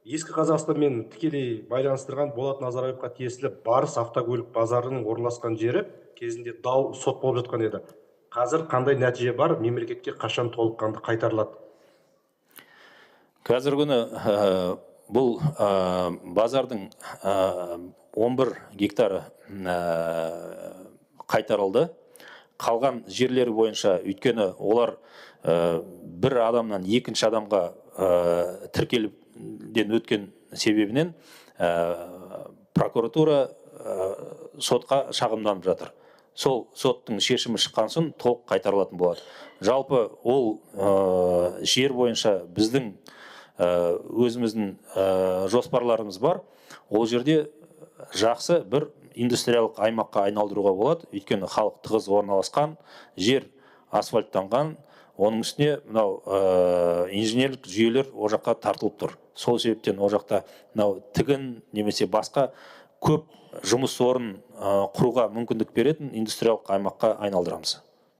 Ескі Қазақстанмен тікелей байланыстырған Болат Назарбаевқа тиесілі Барыс автокөлік базарының орналасқан жері кезінде дау сот болып жатқан еді. Қазір қандай нәтиже бар, мемлекетке қашан толыққанды қайтарылады? Қазіргі күні бұл базардың 11 гектары қайтарылды. Қалған жерлері бойынша, өйткені олар бір адамнан екінші адамға тіркелуден өткен себебінен прокуратура сотқа шағымданып жатыр. Сол соттың шешімі шыққан соң толық қайтарылатын болады. Жалпы ол жер бойынша біздің өзіміздің жоспарларымыз бар. Ол жерде жақсы бір индустриялық аймаққа айналдыруға болады. Өйткені халық тығыз орналасқан, жер асфальттанған, оның үстіне мынау инженерлік жүйелер о жаққа тартылып тұр. Сол себептен о жақта мынау тігін немесе басқа көп жұмыс орын құруға мүмкіндік беретін индустриялық аймаққа айналдырамыз.